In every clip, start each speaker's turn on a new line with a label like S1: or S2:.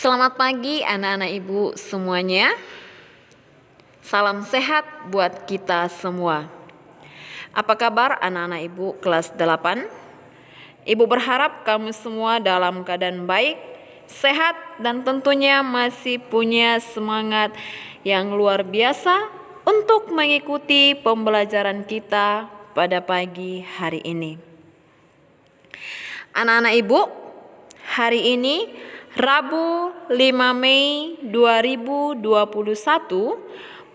S1: Selamat pagi anak-anak ibu semuanya. Salam sehat buat kita semua. Apa kabar anak-anak ibu kelas 8? Ibu berharap kamu semua dalam keadaan baik, sehat, dan tentunya masih punya semangat yang luar biasa untuk mengikuti pembelajaran kita pada pagi hari ini. Anak-anak ibu, hari ini Rabu 5 Mei 2021,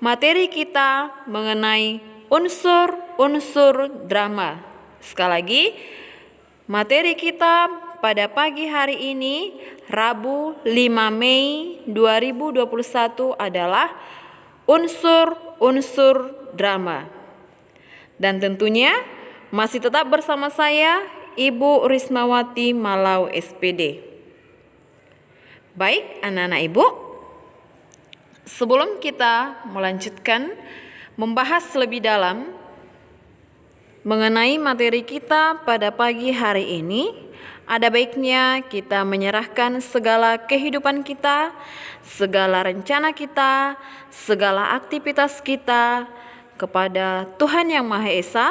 S1: materi kita mengenai unsur-unsur drama. Sekali lagi, materi kita pada pagi hari ini, Rabu 5 Mei 2021 adalah unsur-unsur drama. Dan tentunya masih tetap bersama saya, Ibu Rismawati Malau SPD. Baik anak-anak ibu, sebelum kita melanjutkan membahas lebih dalam mengenai materi kita pada pagi hari ini, ada baiknya kita menyerahkan segala kehidupan kita, segala rencana kita, segala aktivitas kita kepada Tuhan Yang Maha Esa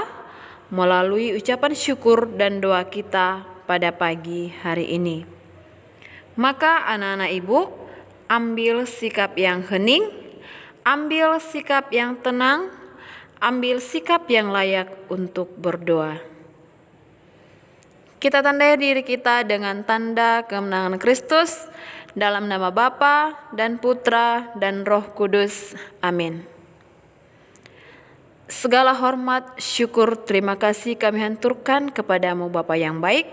S1: melalui ucapan syukur dan doa kita pada pagi hari ini. Maka anak-anak ibu, ambil sikap yang hening, ambil sikap yang tenang, ambil sikap yang layak untuk berdoa. Kita tandai diri kita dengan tanda kemenangan Kristus dalam nama Bapa dan Putra dan Roh Kudus. Amin. Segala hormat, syukur, terima kasih kami haturkan kepadamu Bapa yang baik,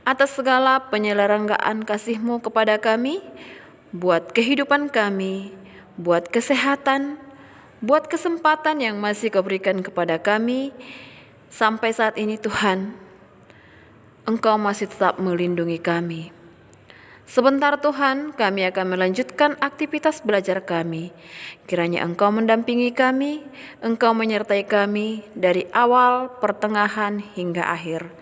S1: atas segala penyelenggaraan kasih-Mu kepada kami, buat kehidupan kami, buat kesehatan, buat kesempatan yang masih Kau berikan kepada kami. Sampai saat ini Tuhan, Engkau masih tetap melindungi kami. Sebentar Tuhan, kami akan melanjutkan aktivitas belajar kami. Kiranya Engkau mendampingi kami, Engkau menyertai kami dari awal, pertengahan, hingga akhir.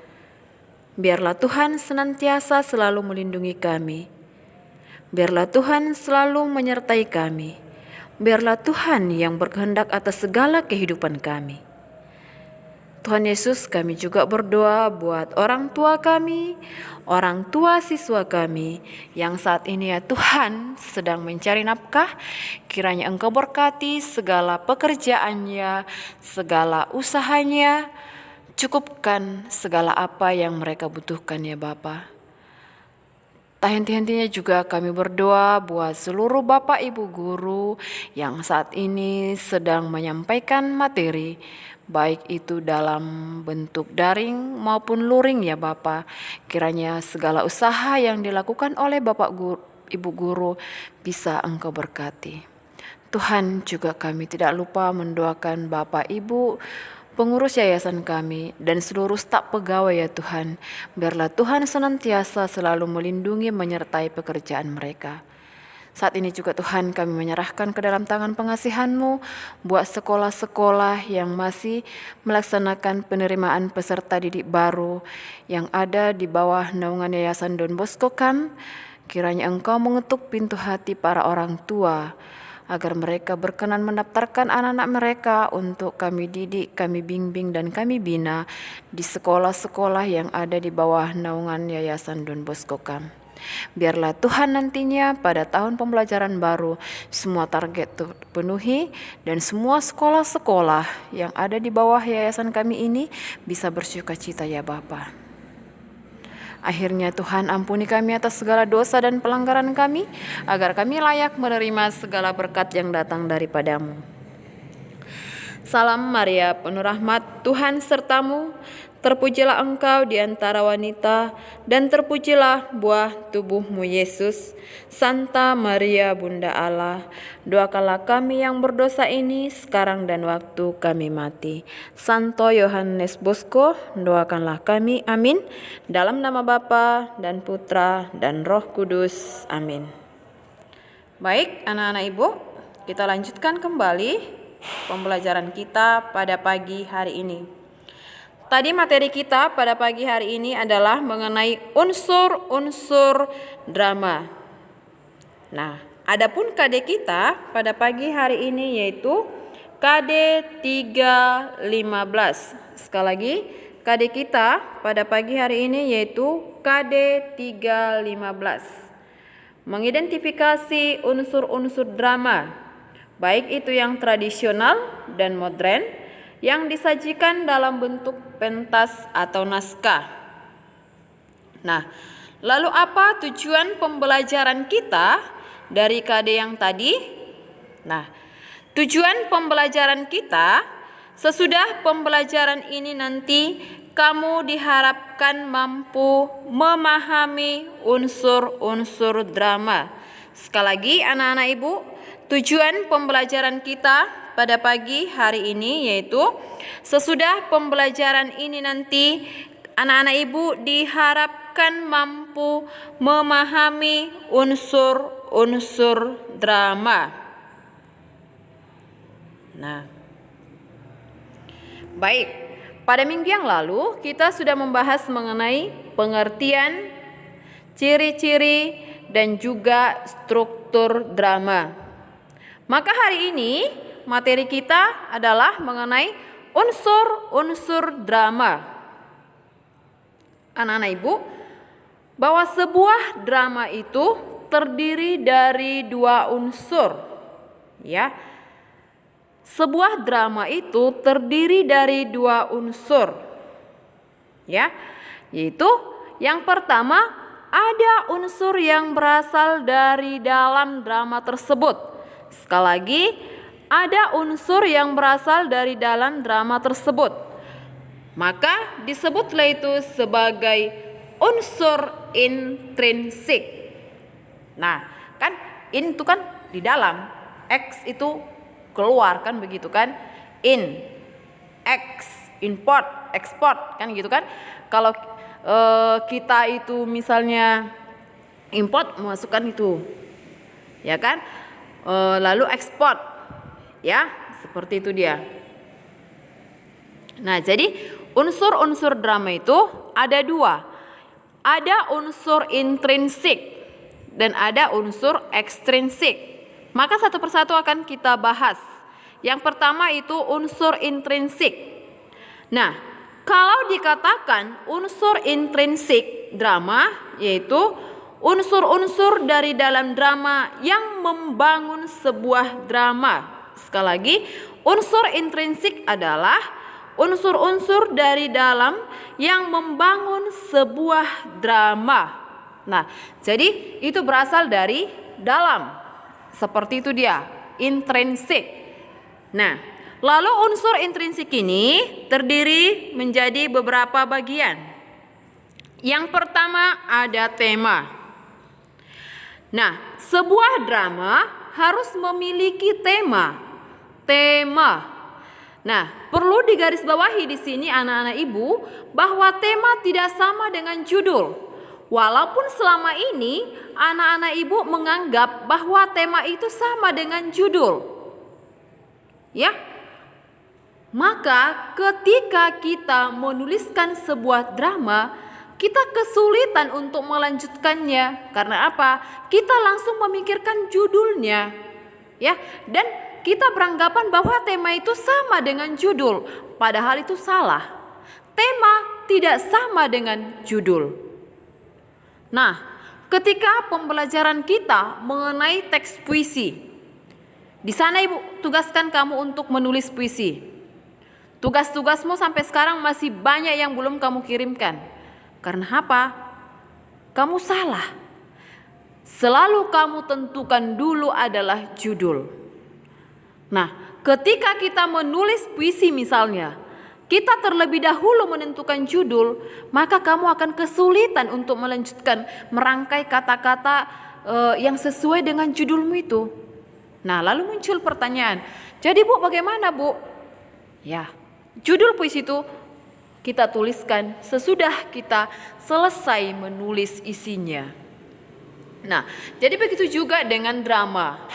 S1: Biarlah Tuhan senantiasa selalu melindungi kami. Biarlah Tuhan selalu menyertai kami. Biarlah Tuhan yang berkehendak atas segala kehidupan kami. Tuhan Yesus, kami juga berdoa buat orang tua kami, orang tua siswa kami yang saat ini ya Tuhan sedang mencari nafkah. Kiranya Engkau berkati segala pekerjaannya, segala usahanya, cukupkan segala apa yang mereka butuhkan ya Bapa. Tak henti-hentinya juga kami berdoa buat seluruh Bapak Ibu guru yang saat ini sedang menyampaikan materi, baik itu dalam bentuk daring maupun luring ya Bapa. Kiranya segala usaha yang dilakukan oleh Bapak guru, Ibu guru bisa Engkau berkati. Tuhan, juga kami tidak lupa mendoakan Bapak Ibu pengurus yayasan kami dan seluruh staf pegawai ya Tuhan. Biarlah Tuhan senantiasa selalu melindungi menyertai pekerjaan mereka. Saat ini juga Tuhan kami menyerahkan ke dalam tangan pengasihan-Mu buat sekolah-sekolah yang masih melaksanakan penerimaan peserta didik baru yang ada di bawah naungan Yayasan Don Bosco Camp. Kiranya Engkau mengetuk pintu hati para orang tua agar mereka berkenan mendaftarkan anak-anak mereka untuk kami didik, kami bimbing, dan kami bina di sekolah-sekolah yang ada di bawah naungan Yayasan Don Bosco Camp. Biarlah Tuhan nantinya pada tahun pembelajaran baru semua target terpenuhi dan semua sekolah-sekolah yang ada di bawah yayasan kami ini bisa bersukacita ya Bapa. Akhirnya Tuhan ampuni kami atas segala dosa dan pelanggaran kami, agar kami layak menerima segala berkat yang datang daripada-Mu. Salam Maria, penuh rahmat, Tuhan sertamu. Terpujilah engkau di antara wanita, dan terpujilah buah tubuhmu Yesus. Santa Maria Bunda Allah, doakanlah kami yang berdosa ini sekarang dan waktu kami mati. Santo Yohanes Bosco, doakanlah kami. Amin. Dalam nama Bapa dan Putra dan Roh Kudus. Amin. Baik anak-anak ibu, kita lanjutkan kembali pembelajaran kita pada pagi hari ini. Tadi materi kita pada pagi hari ini adalah mengenai unsur-unsur drama. Nah, adapun KD kita pada pagi hari ini yaitu KD 315. Sekali lagi, KD kita pada pagi hari ini yaitu KD 315. Mengidentifikasi unsur-unsur drama, baik itu yang tradisional dan modern, yang disajikan dalam bentuk pentas atau naskah. Nah, lalu apa tujuan pembelajaran kita dari KD yang tadi? Nah, tujuan pembelajaran kita, sesudah pembelajaran ini nanti kamu diharapkan mampu memahami unsur-unsur drama. Sekali lagi anak-anak ibu, tujuan pembelajaran kita pada pagi hari ini yaitu sesudah pembelajaran ini nanti anak-anak ibu diharapkan mampu memahami unsur-unsur drama. Nah, baik, pada minggu yang lalu kita sudah membahas mengenai pengertian, ciri-ciri, dan juga struktur drama. Maka hari ini materi kita adalah mengenai unsur-unsur drama. Anak-anak ibu, bahwa sebuah drama itu terdiri dari dua unsur, ya. Sebuah drama itu terdiri dari dua unsur, ya, yaitu yang pertama ada unsur yang berasal dari dalam drama tersebut. Sekali lagi, ada unsur yang berasal dari dalam drama tersebut. Maka disebutlah itu sebagai unsur intrinsik. Nah, kan in itu kan di dalam, X itu keluar kan begitu kan, in, X, import, export kan gitu kan. Kalau kita itu misalnya import memasukkan itu, ya kan, lalu ekspor, ya seperti itu dia. Nah, jadi unsur-unsur drama itu ada dua, ada unsur intrinsik dan ada unsur ekstrinsik. Maka satu persatu akan kita bahas. Yang pertama itu unsur intrinsik. Nah, kalau dikatakan unsur intrinsik drama, yaitu unsur-unsur dari dalam drama yang membangun sebuah drama. Sekali lagi, unsur intrinsik adalah unsur-unsur dari dalam yang membangun sebuah drama. Nah, jadi itu berasal dari dalam. Seperti itu dia, intrinsik. Nah, lalu unsur intrinsik ini terdiri menjadi beberapa bagian. Yang pertama ada tema. Nah, sebuah drama harus memiliki tema. Tema. Nah, perlu digarisbawahi di sini anak-anak ibu bahwa tema tidak sama dengan judul. Walaupun selama ini anak-anak ibu menganggap bahwa tema itu sama dengan judul. Ya. Maka ketika kita menuliskan sebuah drama, kita kesulitan untuk melanjutkannya. Karena apa? Kita langsung memikirkan judulnya. Ya, dan kita beranggapan bahwa tema itu sama dengan judul, padahal itu salah. Tema tidak sama dengan judul. Nah, ketika pembelajaran kita mengenai teks puisi, di sana ibu tugaskan kamu untuk menulis puisi. Tugas-tugasmu sampai sekarang masih banyak yang belum kamu kirimkan. Karena apa? Kamu salah. Selalu kamu tentukan dulu adalah judul. Nah, ketika kita menulis puisi misalnya, kita terlebih dahulu menentukan judul, maka kamu akan kesulitan untuk melanjutkan merangkai kata-kata yang sesuai dengan judulmu itu. Nah, lalu muncul pertanyaan, jadi Bu bagaimana Bu? Ya, judul puisi itu kita tuliskan sesudah kita selesai menulis isinya. Nah, jadi begitu juga dengan drama.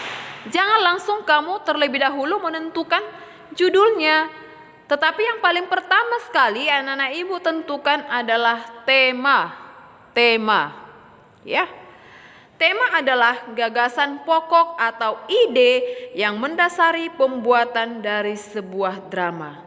S1: Jangan langsung kamu terlebih dahulu menentukan judulnya. Tetapi yang paling pertama sekali anak-anak ibu tentukan adalah tema. Tema. Ya. Tema adalah gagasan pokok atau ide yang mendasari pembuatan dari sebuah drama.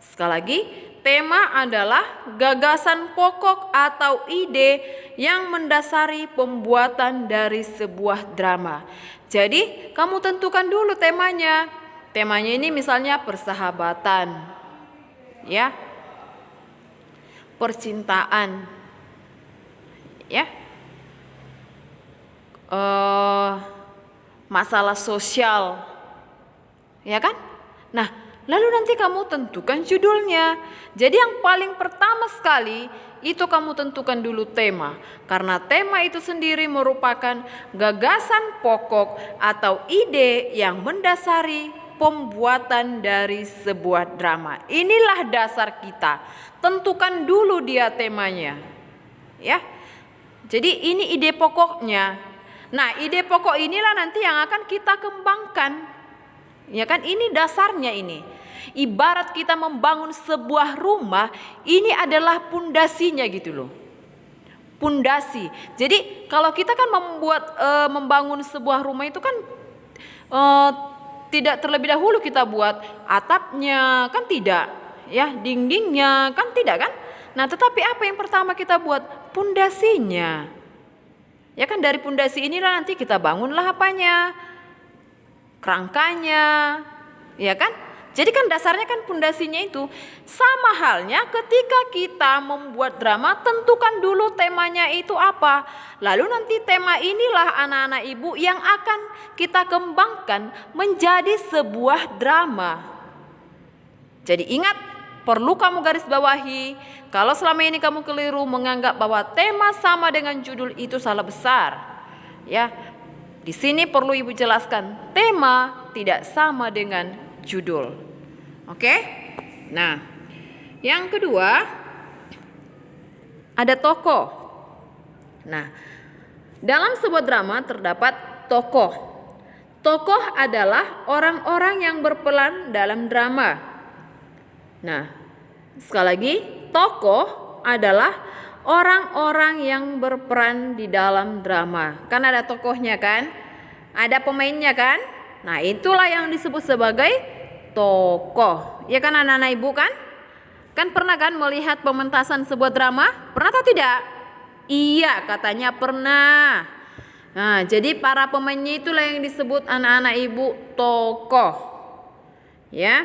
S1: Sekali lagi, tema adalah gagasan pokok atau ide yang mendasari pembuatan dari sebuah drama. Jadi, kamu tentukan dulu temanya. Temanya ini misalnya persahabatan, ya, percintaan, ya, masalah sosial, ya kan? Nah, lalu nanti kamu tentukan judulnya. Jadi yang paling pertama sekali itu kamu tentukan dulu tema, karena tema itu sendiri merupakan gagasan pokok atau ide yang mendasari pembuatan dari sebuah drama. Inilah dasar kita. Tentukan dulu dia temanya, ya. Jadi ini ide pokoknya. Nah, ide pokok inilah nanti yang akan kita kembangkan. Ya kan, ini dasarnya ini. Ibarat kita membangun sebuah rumah, ini adalah pundasinya gitu loh. Pundasi. Jadi kalau kita kan membangun sebuah rumah itu kan tidak terlebih dahulu kita buat atapnya, kan tidak. Ya, dindingnya kan tidak kan? Nah, tetapi apa yang pertama kita buat? Pundasinya. Ya kan, dari pundasi inilah nanti kita bangunlah apanya? Kerangkanya, ya kan? Jadi kan dasarnya kan pundasinya itu. Sama halnya ketika kita membuat drama, tentukan dulu temanya itu apa. Lalu nanti tema inilah anak-anak ibu yang akan kita kembangkan menjadi sebuah drama. Jadi ingat, perlu kamu garis bawahi, kalau selama ini kamu keliru menganggap bahwa tema sama dengan judul itu salah besar. Ya, di sini perlu ibu jelaskan, tema tidak sama dengan judul. Oke? Nah, yang kedua ada tokoh. Nah, dalam sebuah drama terdapat tokoh. Tokoh adalah orang-orang yang berperan dalam drama. Nah, sekali lagi, tokoh adalah orang-orang yang berperan di dalam drama. Kan ada tokohnya kan? Ada pemainnya kan? Nah, itulah yang disebut sebagai tokoh. Ya kan anak-anak ibu kan? Kan pernah kan melihat pementasan sebuah drama? Pernah atau tidak? Iya, katanya pernah. Nah, jadi para pemainnya itulah yang disebut anak-anak ibu tokoh. Ya.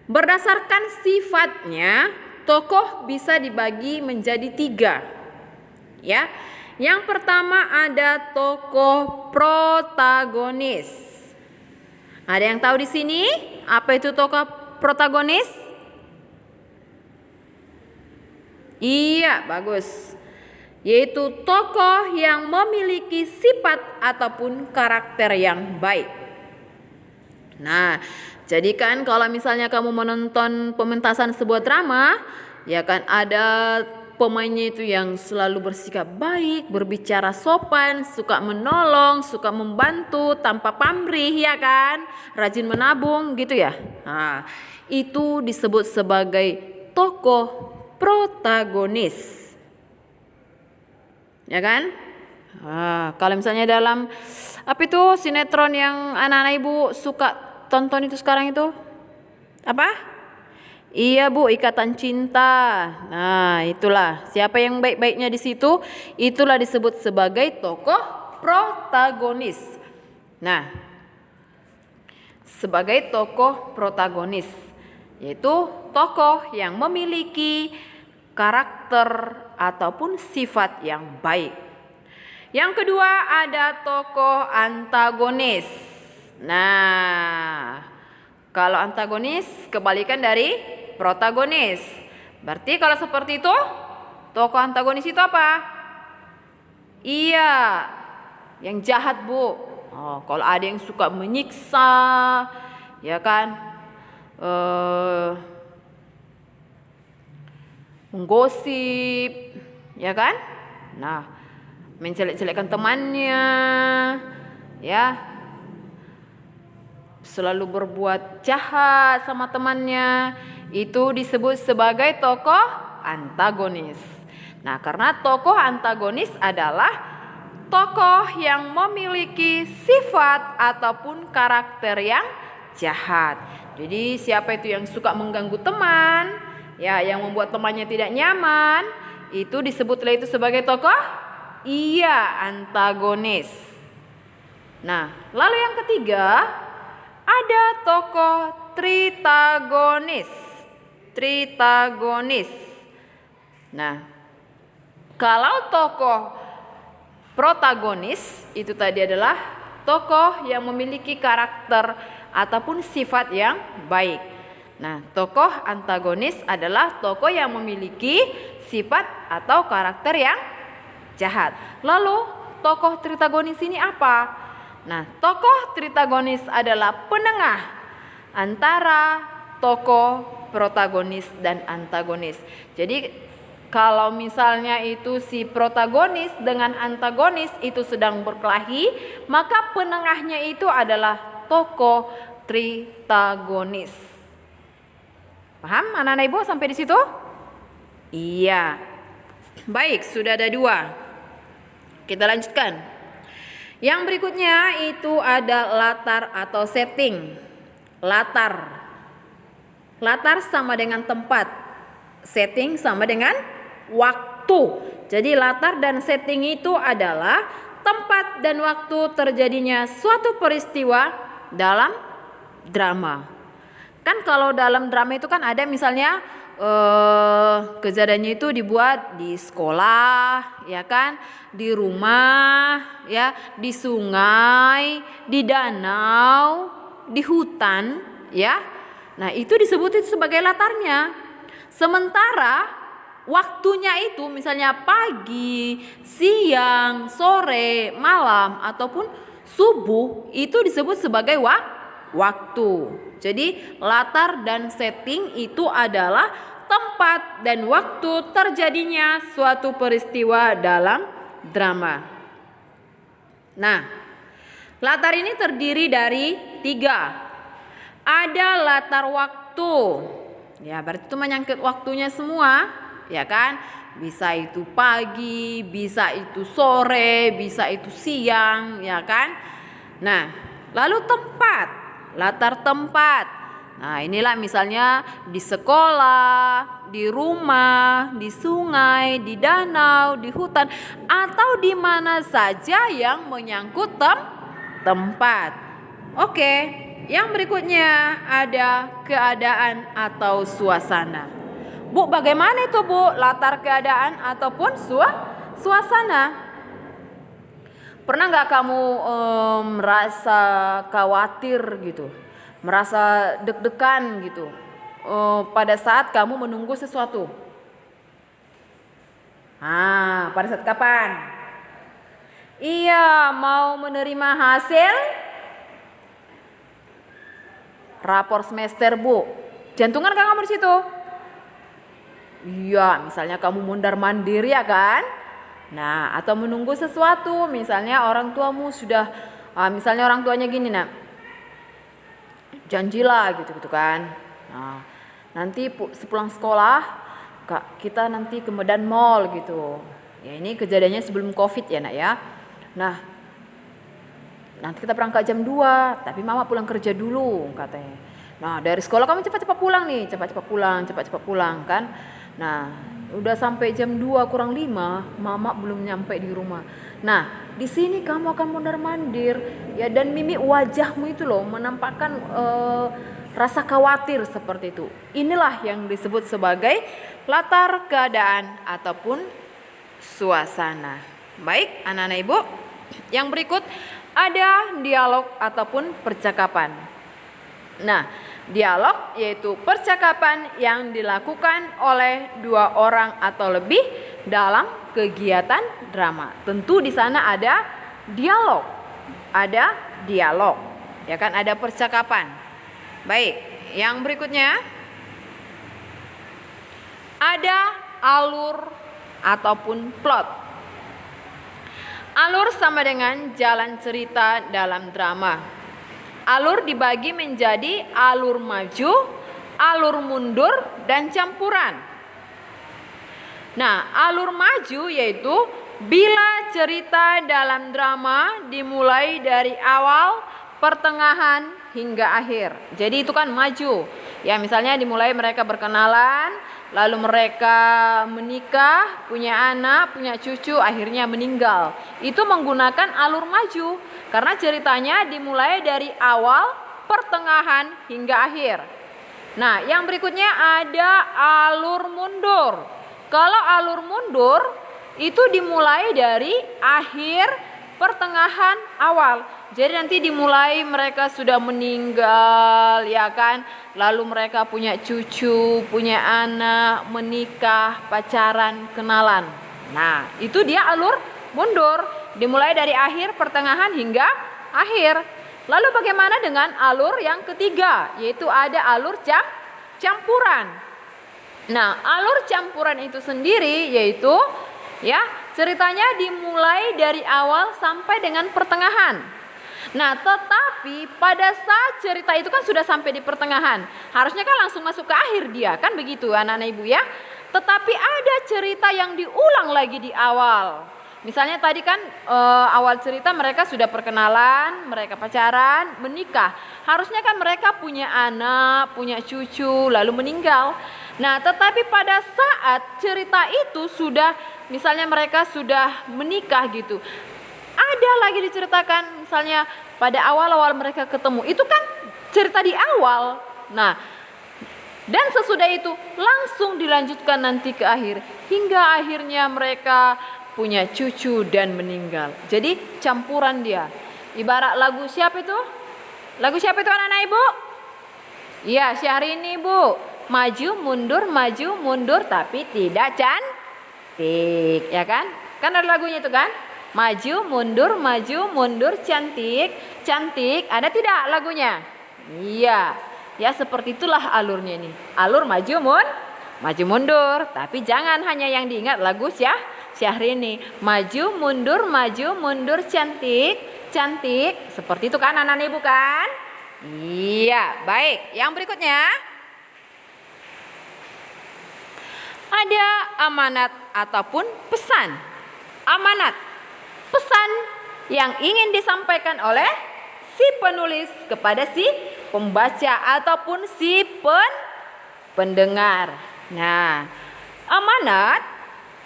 S1: Berdasarkan sifatnya, tokoh bisa dibagi menjadi 3. Ya. Yang pertama ada tokoh protagonis. Ada yang tahu di sini apa itu tokoh protagonis? Iya, bagus. Yaitu tokoh yang memiliki sifat ataupun karakter yang baik. Nah, jadi kan kalau misalnya kamu menonton pementasan sebuah drama, ya kan ada pemainnya itu yang selalu bersikap baik, berbicara sopan, suka menolong, suka membantu tanpa pamrih, ya kan? Rajin menabung gitu ya. Nah, itu disebut sebagai tokoh protagonis. Ya kan? Kalau misalnya dalam apa itu sinetron yang anak-anak ibu suka tonton itu sekarang itu apa? Iya Bu, Ikatan Cinta. Nah, itulah siapa yang baik-baiknya di situ, itulah disebut sebagai tokoh protagonis. Nah, sebagai tokoh protagonis, yaitu tokoh yang memiliki karakter ataupun sifat yang baik. Yang kedua ada tokoh antagonis. Nah, kalau antagonis kebalikan dari protagonis. Berarti kalau seperti itu, tokoh antagonis itu apa? Iya, yang jahat Bu. Kalau ada yang suka menyiksa, ya kan, menggosip, ya kan? Nah, menjelek-jelekkan temannya, ya, selalu berbuat jahat sama temannya, itu disebut sebagai tokoh antagonis. Nah, karena tokoh antagonis adalah tokoh yang memiliki sifat ataupun karakter yang jahat. Jadi siapa itu yang suka mengganggu teman, ya, yang membuat temannya tidak nyaman, itu disebutlah itu sebagai tokoh antagonis. Nah, lalu yang ketiga ada tokoh tritagonis. Nah, kalau tokoh protagonis itu tadi adalah tokoh yang memiliki karakter ataupun sifat yang baik. Nah, tokoh antagonis adalah tokoh yang memiliki sifat atau karakter yang jahat. Lalu tokoh tritagonis ini apa? Nah, tokoh tritagonis adalah penengah antara tokoh protagonis dan antagonis. Jadi kalau misalnya itu si protagonis dengan antagonis itu sedang berkelahi, maka penengahnya itu adalah tokoh tritagonis. Paham anak-anak ibu sampai di situ? Iya. Baik, sudah ada 2. Kita lanjutkan. Yang berikutnya itu ada latar atau setting. Latar sama dengan tempat. Setting sama dengan waktu. Jadi latar dan setting itu adalah tempat dan waktu terjadinya suatu peristiwa dalam drama. Kan kalau dalam drama itu kan ada misalnya kejadiannya itu dibuat di sekolah, ya kan, di rumah, ya, di sungai, di danau, di hutan, ya. Nah, itu disebut itu sebagai latarnya. Sementara waktunya itu misalnya pagi, siang, sore, malam ataupun subuh itu disebut sebagai waktu. Jadi latar dan setting itu adalah tempat dan waktu terjadinya suatu peristiwa dalam drama. Nah, latar ini terdiri dari 3. Ada latar waktu. Ya, berarti itu menyangkut waktunya semua, ya kan? Bisa itu pagi, bisa itu sore, bisa itu siang, ya kan? Nah, lalu tempat. Latar tempat. Nah, inilah misalnya di sekolah, di rumah, di sungai, di danau, di hutan, atau di mana saja yang menyangkut tempat. Oke, yang berikutnya ada keadaan atau suasana. Bu, bagaimana itu Bu latar keadaan ataupun suasana? Pernah nggak kamu merasa khawatir gitu, merasa deg-degan gitu pada saat kamu menunggu sesuatu? Pada saat kapan? Iya, mau menerima hasil rapor semester Bu. Jantungan kan kamu di situ? Iya, misalnya kamu mondar-mandir ya kan? Nah, atau menunggu sesuatu, misalnya orang tuamu sudah, misalnya orang tuanya gini, nah, janjilah gitu kan. Nah, nanti sepulang sekolah, Kak, kita nanti ke Medan Mall gitu. Ya, ini kejadiannya sebelum COVID ya nak ya. Nah, nanti kita berangkat jam 2, tapi mama pulang kerja dulu katanya. Nah, dari sekolah kamu cepat-cepat pulang nih, cepat-cepat pulang kan. Nah, udah sampai jam 2:05, mama belum nyampe di rumah. Nah, di sini kamu akan mondar-mandir ya, dan mimik wajahmu itu loh menampakkan rasa khawatir seperti itu. Inilah yang disebut sebagai latar keadaan ataupun suasana. Baik, anak-anak ibu, yang berikut ada dialog ataupun percakapan. Nah, dialog yaitu percakapan yang dilakukan oleh 2 orang atau lebih dalam kegiatan drama. Tentu di sana ada dialog. Ya kan, ada percakapan. Baik, yang berikutnya ada alur ataupun plot. Alur sama dengan jalan cerita dalam drama. Alur dibagi menjadi alur maju, alur mundur, dan campuran. Nah, alur maju yaitu Bila cerita dalam drama dimulai dari awal, pertengahan hingga akhir. Jadi itu kan maju. Ya, misalnya dimulai mereka berkenalan, lalu mereka menikah, punya anak, punya cucu, akhirnya meninggal. Itu menggunakan alur maju karena ceritanya dimulai dari awal, pertengahan hingga akhir. Nah, yang berikutnya ada alur mundur. Kalau alur mundur itu dimulai dari akhir, pertengahan, awal. Jadi nanti dimulai mereka sudah meninggal, ya kan? Lalu mereka punya cucu, punya anak, menikah, pacaran, kenalan. Nah, itu dia alur mundur. Dimulai dari akhir, pertengahan hingga akhir. Lalu bagaimana dengan alur yang ketiga? Yaitu ada alur campuran. Nah, alur campuran itu sendiri yaitu ya, ceritanya dimulai dari awal sampai dengan pertengahan. Nah, tetapi pada saat cerita itu kan sudah sampai di pertengahan, harusnya kan langsung masuk ke akhir dia, kan begitu anak-anak ibu ya. Tetapi ada cerita yang diulang lagi di awal. Misalnya tadi kan awal cerita mereka sudah perkenalan, mereka pacaran, menikah. Harusnya kan mereka punya anak, punya cucu, lalu meninggal. Nah, tetapi pada saat cerita itu sudah, misalnya mereka sudah menikah gitu, ada lagi diceritakan misalnya pada awal-awal mereka ketemu. Itu kan cerita di awal. Nah, dan sesudah itu langsung dilanjutkan nanti ke akhir. Hingga akhirnya mereka punya cucu dan meninggal. Jadi campuran dia. Ibarat lagu siapa itu? Lagu siapa itu anak-anak ibu? Iya, Syahrini bu. Maju mundur tapi tidak cantik, ya kan? Kan ada lagunya itu kan? Maju mundur cantik. Ada tidak lagunya? Iya. Ya seperti itulah alurnya ini. Alur maju mundur, tapi jangan hanya yang diingat lagu Syahrini. Maju mundur cantik. Seperti itu kan anak-anak ibu kan? Iya, baik. Yang berikutnya ada amanat ataupun pesan. Amanat, pesan yang ingin disampaikan oleh si penulis kepada si pembaca ataupun si pendengar. Nah, amanat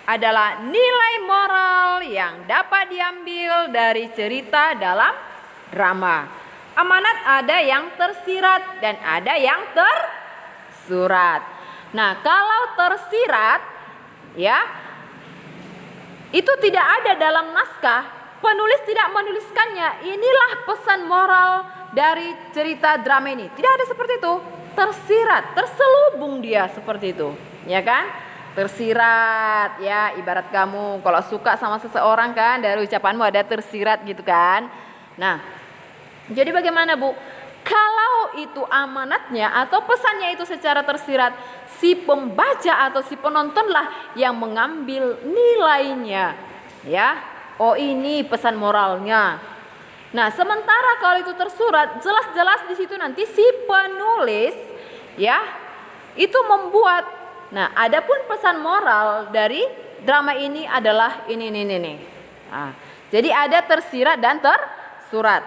S1: adalah nilai moral yang dapat diambil dari cerita dalam drama. Amanat ada yang tersirat dan ada yang tersurat. Nah, kalau tersirat ya, itu tidak ada dalam naskah, penulis tidak menuliskannya. Inilah pesan moral dari cerita drama ini. Tidak ada seperti itu. Tersirat, terselubung dia seperti itu, ya kan? Tersirat ya, ibarat kamu kalau suka sama seseorang kan dari ucapanmu ada tersirat gitu kan. Nah, jadi bagaimana Bu? Kalau itu amanatnya atau pesannya itu secara tersirat, si pembaca atau si penontonlah yang mengambil nilainya, ya. Oh, ini pesan moralnya. Nah, sementara kalau itu tersurat, jelas-jelas di situ nanti si penulis, ya, itu membuat. Nah, adapun pesan moral dari drama ini adalah ini. Nah, jadi ada tersirat dan tersurat.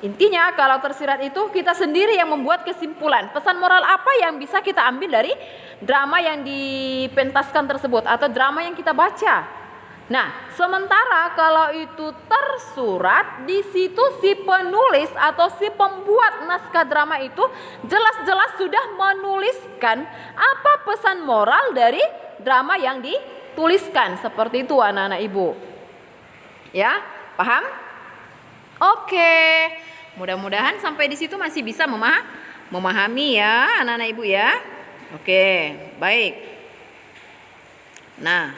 S1: Intinya kalau tersirat itu kita sendiri yang membuat kesimpulan. Pesan moral apa yang bisa kita ambil dari drama yang dipentaskan tersebut atau drama yang kita baca. Nah, sementara kalau itu tersurat, di situ si penulis atau si pembuat naskah drama itu jelas-jelas sudah menuliskan apa pesan moral dari drama yang dituliskan. Seperti itu anak-anak ibu. Ya, paham? Oke. Mudah-mudahan sampai di situ masih bisa memahami ya anak-anak ibu ya. Oke, baik. Nah,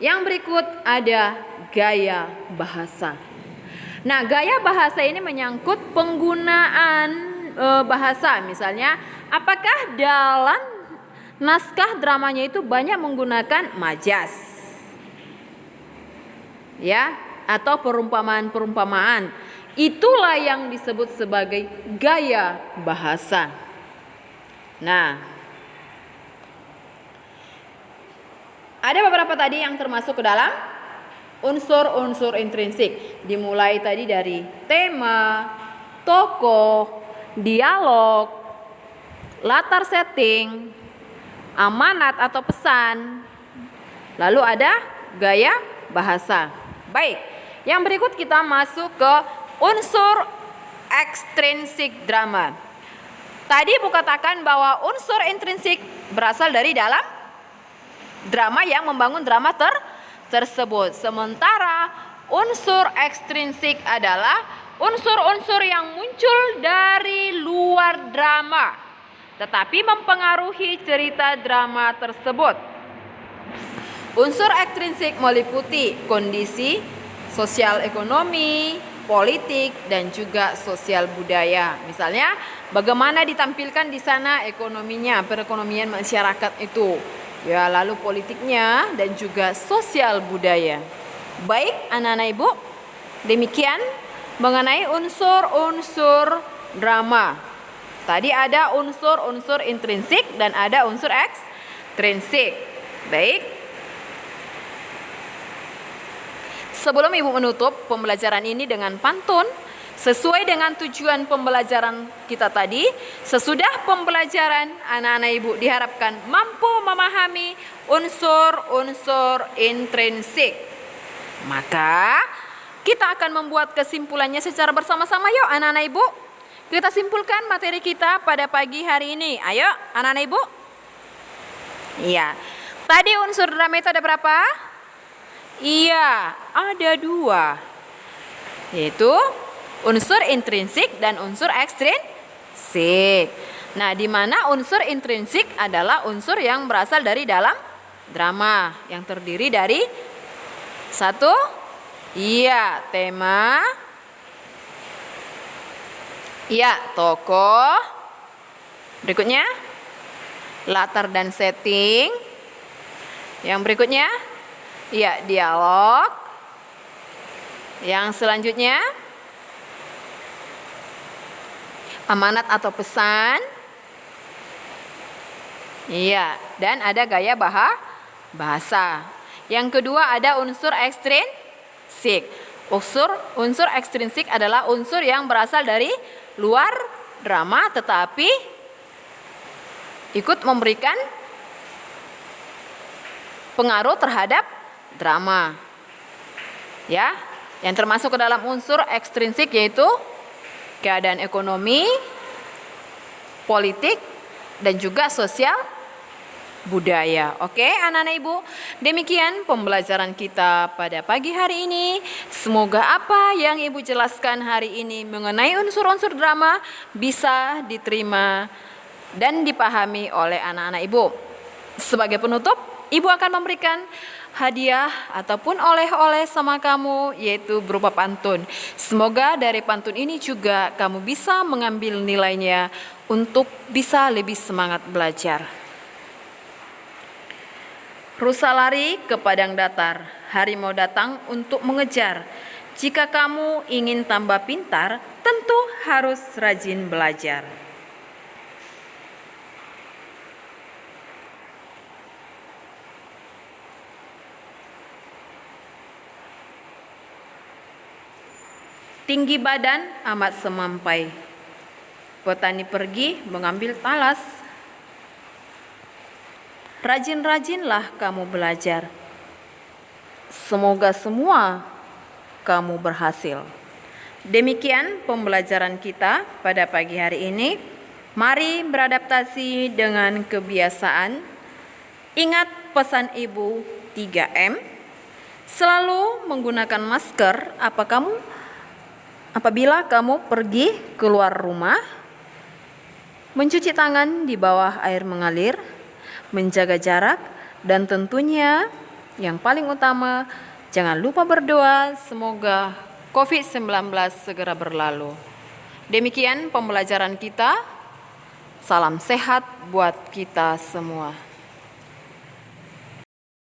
S1: yang berikut ada gaya bahasa. Nah, gaya bahasa ini menyangkut penggunaan bahasa. Misalnya, apakah dalam naskah dramanya itu banyak menggunakan majas? Ya, atau perumpamaan-perumpamaan. Itulah yang disebut sebagai gaya bahasa. Nah, Ada beberapa tadi yang termasuk ke dalam unsur-unsur intrinsik. Dimulai tadi dari tema, tokoh, dialog, latar setting, amanat atau pesan. Lalu ada gaya bahasa. Baik, yang berikut kita masuk ke unsur ekstrinsik drama. Tadi Ibu katakan bahwa unsur intrinsik berasal dari dalam drama yang membangun drama tersebut. Sementara unsur ekstrinsik adalah unsur-unsur yang muncul dari luar drama, tetapi mempengaruhi cerita drama tersebut. Unsur ekstrinsik meliputi kondisi sosial ekonomi, politik, dan juga sosial budaya. Misalnya, bagaimana ditampilkan di sana ekonominya, perekonomian masyarakat itu. Ya, lalu politiknya dan juga sosial budaya. Baik, anak-anak Ibu, demikian mengenai unsur-unsur drama. Tadi ada unsur-unsur intrinsik dan ada unsur ekstrinsik. Baik. Sebelum Ibu menutup pembelajaran ini dengan pantun, sesuai dengan tujuan pembelajaran kita tadi, sesudah pembelajaran anak-anak Ibu diharapkan mampu memahami unsur-unsur intrinsik. Maka kita akan membuat kesimpulannya secara bersama-sama. Yuk anak-anak Ibu, kita simpulkan materi kita pada pagi hari ini. Ayo anak-anak Ibu. Iya. Tadi unsur drama itu ada berapa? Iya, ada 2. Yaitu unsur intrinsik dan unsur ekstrinsik. Nah, di mana unsur intrinsik adalah unsur yang berasal dari dalam drama, yang terdiri dari satu, iya, tema, iya, tokoh, berikutnya latar dan setting, yang berikutnya iya, dialog, yang selanjutnya amanat atau pesan. Iya, dan ada gaya bahasa. Yang kedua ada unsur ekstrinsik. Unsur ekstrinsik adalah unsur yang berasal dari luar drama tetapi ikut memberikan pengaruh terhadap drama. Ya, yang termasuk ke dalam unsur ekstrinsik yaitu keadaan ekonomi, politik, dan juga sosial budaya. Oke, anak-anak Ibu, demikian pembelajaran kita pada pagi hari ini. Semoga apa yang Ibu jelaskan hari ini mengenai unsur-unsur drama bisa diterima dan dipahami oleh anak-anak Ibu. Sebagai penutup, Ibu akan memberikan hadiah ataupun oleh-oleh sama kamu, yaitu berupa pantun. Semoga dari pantun ini juga kamu bisa mengambil nilainya untuk bisa lebih semangat belajar. Rusa lari ke padang datar, harimau datang untuk mengejar. Jika kamu ingin tambah pintar, tentu harus rajin belajar. Tinggi badan amat semampai. Petani pergi mengambil talas. Rajin-rajinlah kamu belajar. Semoga semua kamu berhasil. Demikian pembelajaran kita pada pagi hari ini. Mari beradaptasi dengan kebiasaan. Ingat pesan Ibu 3M. Selalu menggunakan masker apabila kamu pergi keluar rumah, mencuci tangan di bawah air mengalir, menjaga jarak, dan tentunya yang paling utama, jangan lupa berdoa semoga COVID-19 segera berlalu. Demikian pembelajaran kita. Salam sehat buat kita semua.